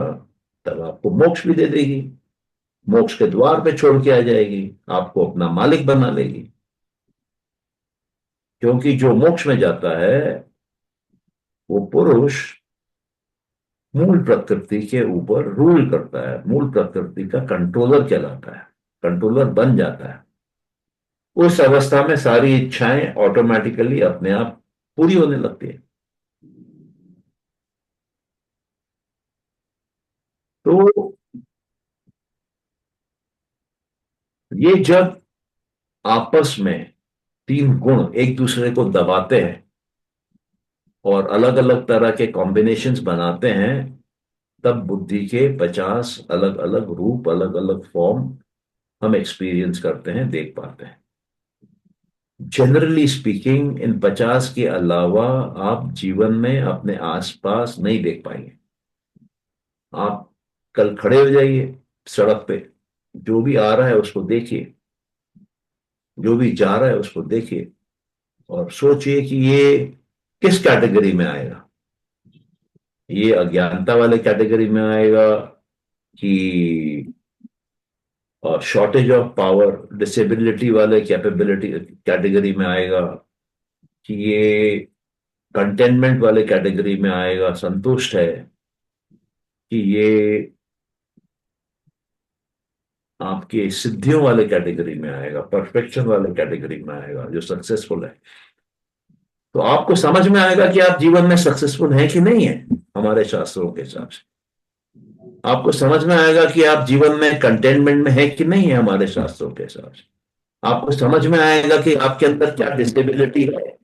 तब आपको मोक्ष भी दे देगी। मोक्ष के द्वार पे छोड़ के आ जाएगी, आपको अपना मालिक बना लेगी। क्योंकि जो मोक्ष में जाता है, वो पुरुष मूल प्रकृति के ऊपर रूल करता है, मूल प्रकृति का कंट्रोलर कहलाता है, कंट्रोलर बन जाता है। उस अवस्था में सारी इच्छाएं ऑटोमेटिकली अपने आप पूरी होने लगती है। तो ये जब आपस में तीन गुण एक दूसरे को दबाते हैं और अलग अलग तरह के कॉम्बिनेशंस बनाते हैं, तब बुद्धि के 50 अलग अलग रूप, अलग अलग फॉर्म हम एक्सपीरियंस करते हैं, देख पाते हैं। जनरली स्पीकिंग, इन 50 के अलावा आप जीवन में अपने आसपास नहीं देख पाएंगे। आप कल खड़े हो जाइए सड़क पे, जो भी आ रहा है उसको देखिए, जो भी जा रहा है उसको देखिए, और सोचिए कि ये किस कैटेगरी में आएगा। ये अज्ञानता वाले कैटेगरी में आएगा, कि शॉर्टेज ऑफ पावर, डिसेबिलिटी वाले कैपेबिलिटी कैटेगरी में आएगा, कि ये कंटेनमेंट वाले कैटेगरी में आएगा, संतुष्ट है, कि ये आपके सिद्धियों वाले कैटेगरी में आएगा, परफेक्शन वाले कैटेगरी में आएगा, जो सक्सेसफुल है। तो आपको समझ में आएगा कि आप जीवन में सक्सेसफुल हैं कि नहीं है हमारे शास्त्रों के हिसाब से। आपको समझ में आएगा कि आप जीवन में कंटेनमेंट में है कि नहीं है हमारे शास्त्रों के हिसाब से। आपको समझ में आएगा कि आपके अंदर क्या डिसेबिलिटी है।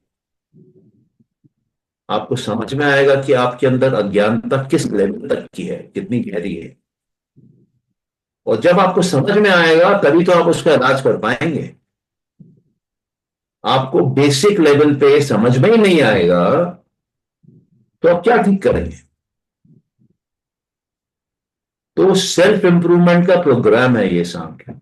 आपको समझ में आएगा कि आपके अंदर अज्ञानता किस लेवल तक की है, कितनी गहरी है। और जब आपको समझ में आएगा, तभी तो आप उसका इलाज कर पाएंगे। आपको बेसिक लेवल पे समझ में ही नहीं आएगा, तो आप क्या ठीक करेंगे? तो सेल्फ इंप्रूवमेंट का प्रोग्राम है ये सांख्य।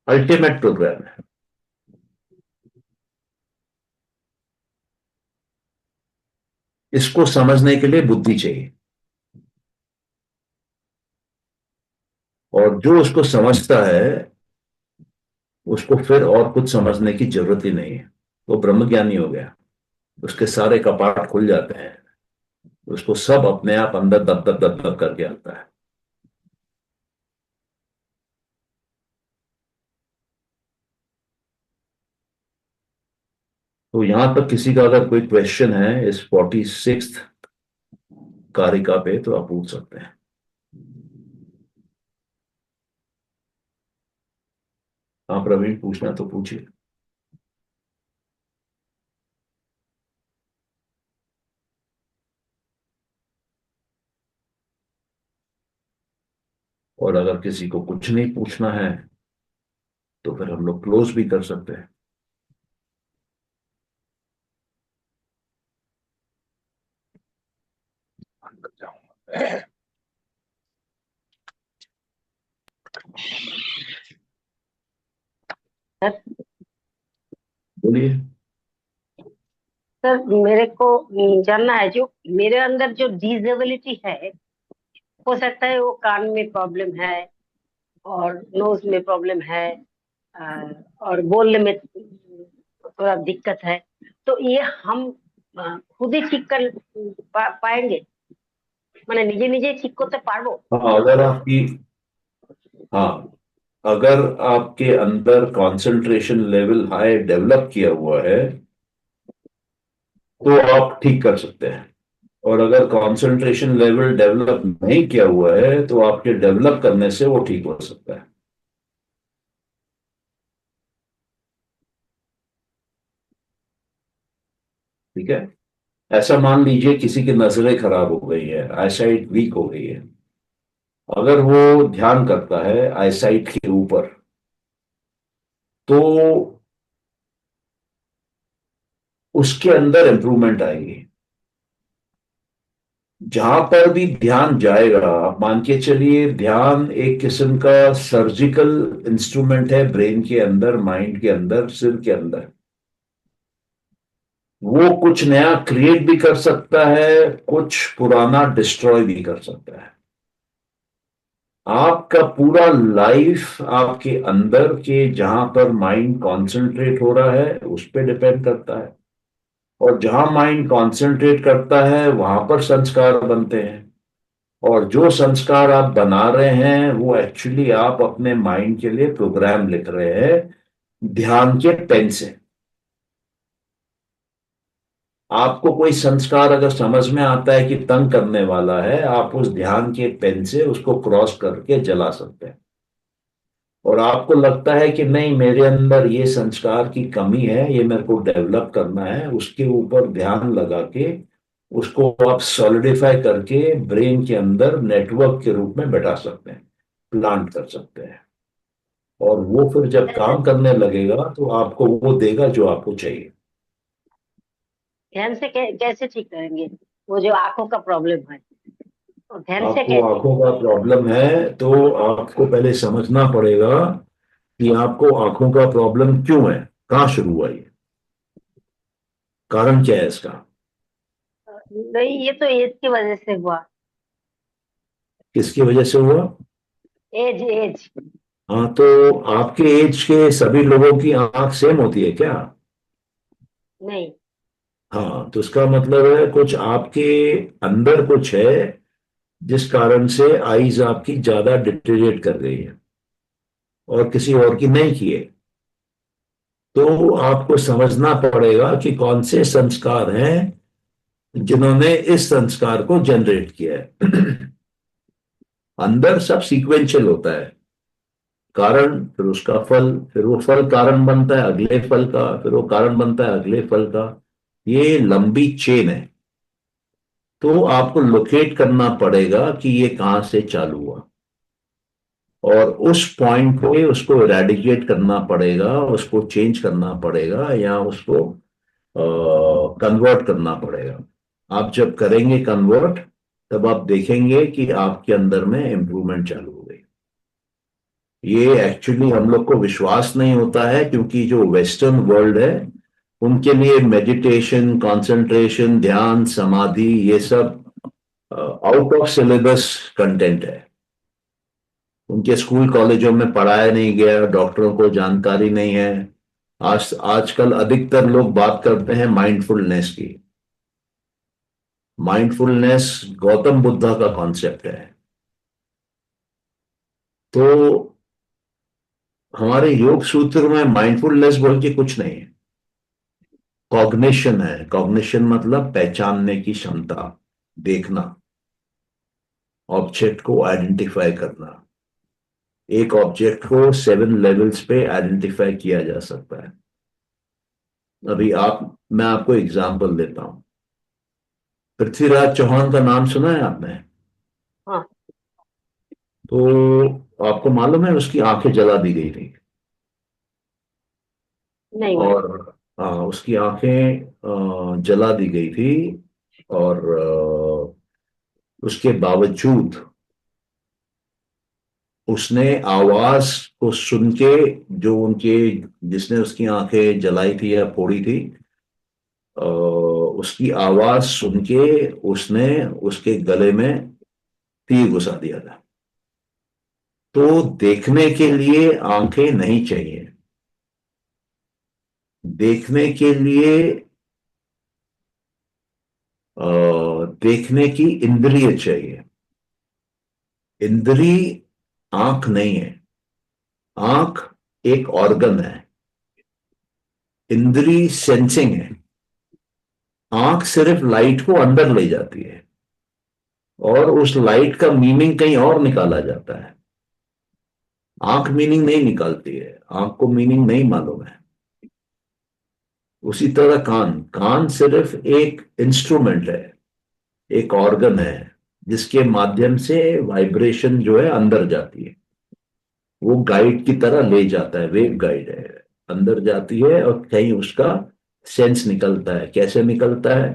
अल्टीमेट प्रोग्राम है। इसको समझने के लिए बुद्धि चाहिए, और जो उसको समझता है उसको फिर और कुछ समझने की जरूरत ही नहीं है। वो ब्रह्मज्ञानी हो गया, उसके सारे कपाट खुल जाते हैं, उसको सब अपने आप अंदर दब दब दब दब करके आता है। तो यहां तक किसी का अगर कोई क्वेश्चन है इस 46th कारिका पे तो आप पूछ सकते हैं। हाँ प्रवीण, पूछना तो पूछिए। और अगर किसी को कुछ नहीं पूछना है तो फिर हम लोग क्लोज भी कर सकते हैं। सर। बोलिए। सर, मेरे को जानना है, जो मेरे अंदर जो डिसेबिलिटी है, हो सकता है वो कान में प्रॉब्लम है और नोज में प्रॉब्लम है, अ, और बोलने में थोड़ा दिक्कत है। तो ये हम खुद ही ठीक कर पाएंगे? मैंने निजे निजे ठीक करते पारबो? हाँ अगर आपकी हाँ, अगर आपके अंदर कंसंट्रेशन लेवल हाई डेवलप किया हुआ है तो आप ठीक कर सकते हैं। और अगर कंसंट्रेशन लेवल डेवलप नहीं किया हुआ है तो आपके डेवलप करने से वो ठीक हो सकता है। ठीक है। ऐसा मान लीजिए किसी की नजरें खराब हो गई है, आईसाइट वीक हो गई है। अगर वो ध्यान करता है आईसाइट के ऊपर तो उसके अंदर इंप्रूवमेंट आएगी। जहां पर भी ध्यान जाएगा, आप मान के चलिए ध्यान एक किस्म का सर्जिकल इंस्ट्रूमेंट है, ब्रेन के अंदर, माइंड के अंदर, सिर के अंदर। वो कुछ नया क्रिएट भी कर सकता है, कुछ पुराना डिस्ट्रॉय भी कर सकता है। आपका पूरा लाइफ आपके अंदर के जहां पर माइंड कॉन्सेंट्रेट हो रहा है उस पर डिपेंड करता है। और जहां माइंड कॉन्सेंट्रेट करता है वहां पर संस्कार बनते हैं। और जो संस्कार आप बना रहे हैं वो एक्चुअली आप अपने माइंड के लिए प्रोग्राम लिख रहे हैं ध्यान के पेन से। आपको कोई संस्कार अगर समझ में आता है कि तंग करने वाला है, आप उस ध्यान के पेन से उसको क्रॉस करके जला सकते हैं। और आपको लगता है कि नहीं, मेरे अंदर ये संस्कार की कमी है, ये मेरे को डेवलप करना है, उसके ऊपर ध्यान लगा के उसको आप सॉलिडिफाई करके ब्रेन के अंदर नेटवर्क के रूप में बैठा सकते हैं, प्लांट कर सकते हैं। और वो फिर जब ऐसे काम करने लगेगा तो आपको वो देगा जो आपको चाहिए। ध्यान से कैसे ठीक करेंगे वो जो आंखों का प्रॉब्लम है? तो ध्यान से आपको कैसे? आंखों का प्रॉब्लम है तो आपको पहले समझना पड़ेगा कि आपको आंखों का प्रॉब्लम क्यों है, कहाँ शुरू हुआ ये, कारण क्या है इसका। नहीं, ये तो एज की वजह से हुआ। किसकी वजह से हुआ। एज एज। हाँ तो आपके एज के सभी लोगों की आंख सेम होती है क्या। नहीं। हाँ तो इसका मतलब है कुछ आपके अंदर कुछ है जिस कारण से आईज आपकी ज्यादा डिटेरिएट कर रही है और किसी और की नहीं की है। तो आपको समझना पड़ेगा कि कौन से संस्कार हैं जिन्होंने इस संस्कार को जनरेट किया है। अंदर सब सीक्वेंशियल होता है, कारण फिर उसका फल, फिर वो फल कारण बनता है अगले फल का, फिर वो कारण बनता है अगले फल का। ये लंबी चेन है। तो आपको लोकेट करना पड़ेगा कि ये कहां से चालू हुआ, और उस पॉइंट पे उसको इरेडिकेट करना पड़ेगा, उसको चेंज करना पड़ेगा या उसको कन्वर्ट करना पड़ेगा। आप जब करेंगे कन्वर्ट, तब आप देखेंगे कि आपके अंदर में इम्प्रूवमेंट चालू हो गई। ये एक्चुअली हम लोग को विश्वास नहीं होता है, क्योंकि जो वेस्टर्न वर्ल्ड है उनके लिए मेडिटेशन, कंसंट्रेशन, ध्यान, समाधि, ये सब आउट ऑफ सिलेबस कंटेंट है। उनके स्कूल कॉलेजों में पढ़ाया नहीं गया, डॉक्टरों को जानकारी नहीं है। आजकल अधिकतर लोग बात करते हैं माइंडफुलनेस की। माइंडफुलनेस गौतम बुद्धा का कॉन्सेप्ट है। तो हमारे योग सूत्र में माइंडफुलनेस बोल के कुछ नहीं है। कॉग्निशन है। कॉग्निशन मतलब पहचानने की क्षमता, देखना, ऑब्जेक्ट को आइडेंटिफाई करना। एक ऑब्जेक्ट को 7 लेवल्स पे आइडेंटिफाई किया जा सकता है। अभी मैं आपको एग्जांपल देता हूं। पृथ्वीराज चौहान का नाम सुना है आपने? हाँ। तो आपको मालूम है उसकी आंखें जला दी गई थी। नहीं और मालूम। उसकी आंखें जला दी गई थी। और उसके बावजूद उसने आवाज को सुन के, जो उनके जिसने उसकी आंखें जलाई थी या फोड़ी थी, उसकी आवाज सुन के उसने उसके गले में तीर घुसा दिया था। तो देखने के लिए आंखें नहीं चाहिए। देखने के लिए देखने की इंद्रिय चाहिए। इंद्री आंख नहीं है। आंख एक ऑर्गन है। इंद्री सेंसिंग है। आंख सिर्फ लाइट को अंदर ले जाती है, और उस लाइट का मीनिंग कहीं और निकाला जाता है। आंख मीनिंग नहीं निकालती है, आंख को मीनिंग नहीं मालूम है। उसी तरह कान, कान सिर्फ एक इंस्ट्रूमेंट है, एक ऑर्गन है, जिसके माध्यम से वाइब्रेशन जो है अंदर जाती है। वो गाइड की तरह ले जाता है, वेव गाइड है। अंदर जाती है और कहीं उसका सेंस निकलता है। कैसे निकलता है?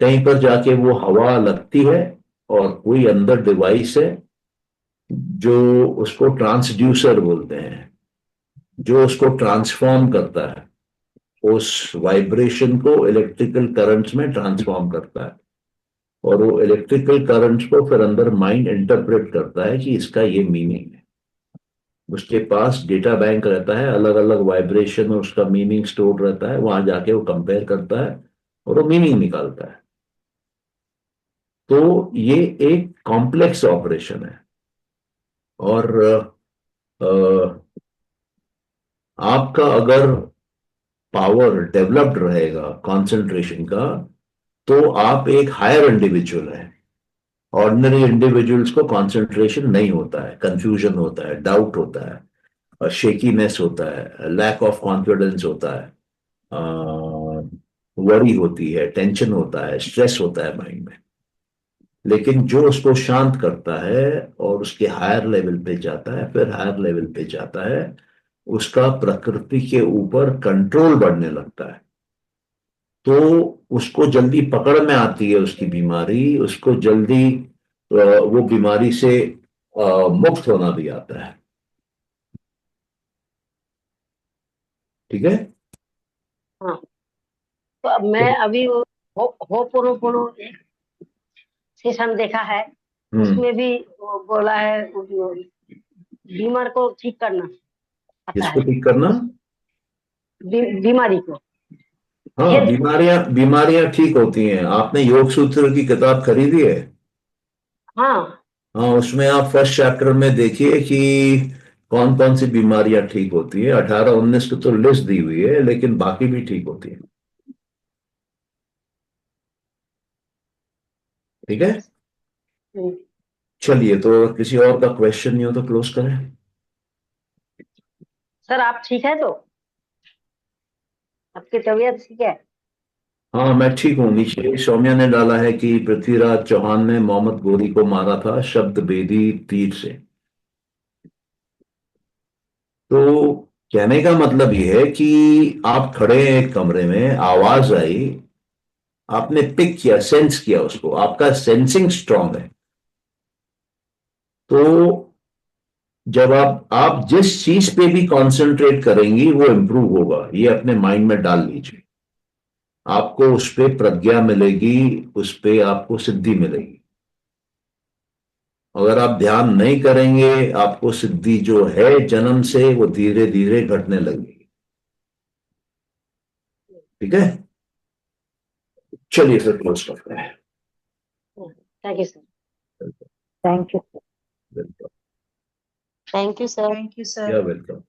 कहीं पर जाके वो हवा लगती है, और कोई अंदर डिवाइस है जो उसको ट्रांसड्यूसर बोलते हैं, जो उसको ट्रांसफॉर्म करता है, उस वाइब्रेशन को इलेक्ट्रिकल करंट्स में ट्रांसफॉर्म करता है। और वो इलेक्ट्रिकल करंट्स को फिर अंदर माइंड इंटरप्रेट करता है कि इसका ये मीनिंग है। उसके पास डेटा बैंक रहता है, अलग अलग वाइब्रेशन में उसका मीनिंग स्टोर रहता है। वहां जाके वो कंपेयर करता है और वो मीनिंग निकालता है। तो ये एक कॉम्प्लेक्स ऑपरेशन है। और आपका अगर पावर डेवलप्ड रहेगा कंसंट्रेशन का, तो आप एक हायर इंडिविजुअल है। ऑर्डिनरी इंडिविजुअल्स को कंसंट्रेशन नहीं होता है, कंफ्यूजन होता है, डाउट होता है, शेकीनेस होता है, लैक ऑफ कॉन्फिडेंस होता है, वरी होती है, टेंशन होता है, स्ट्रेस होता है माइंड में। लेकिन जो उसको शांत करता है और उसके हायर लेवल पे जाता है, फिर हायर लेवल पे जाता है, उसका प्रकृति के ऊपर कंट्रोल बढ़ने लगता है। तो उसको जल्दी पकड़ में आती है उसकी बीमारी, उसको जल्दी वो बीमारी से मुक्त होना भी आता है। ठीक है। हाँ। तो अब मैं अभी वो होपोनोपोनो एक सेशन देखा है। हम्म। उसमें भी वो बोला है वो बीमार को ठीक करना आता किसको है। ठीक करना? बीमारी को, हाँ, हेल्थ को। बीमारियां बीमारियां ठीक होती हैं। आपने योग सूत्र की किताब खरीदी है? हाँ। हाँ, उसमें आप फर्स्ट चैप्टर में देखिए कि कौन कौन सी बीमारियां ठीक होती है। 18-19 की तो लिस्ट दी हुई है, लेकिन बाकी भी ठीक होती है। ठीक है। हम्म। चलिए, तो अगर किसी और का क्वेश्चन नहीं हो तो क्लोज करें। सर आप ठीक है तो? आपकी तबीयत ठीक है? हाँ, मैं ठीक हूँ। नीचे सौम्या ने डाला है कि पृथ्वीराज चौहान ने मोहम्मद गोरी को मारा था शब्द बेदी तीर से। तो कहने का मतलब ये है कि आप खड़े हैं एक कमरे में, आवाज आई, आपने पिक किया, सेंस किया उसको, आपका सेंसिंग स्ट्रांग है। तो जब आप जिस चीज पे भी कंसंट्रेट करेंगी वो इंप्रूव होगा, ये अपने माइंड में डाल लीजिए। आपको उस पे प्रज्ञा मिलेगी, उस पे आपको सिद्धि मिलेगी। अगर आप ध्यान नहीं करेंगे, आपको सिद्धि जो है जन्म से वो धीरे धीरे घटने लगेगी। ठीक है, चलिए फिर क्लोज करते हैं। Thank you sir. Thank you. Welcome. Thank you sir. Thank you sir. या वेलकम।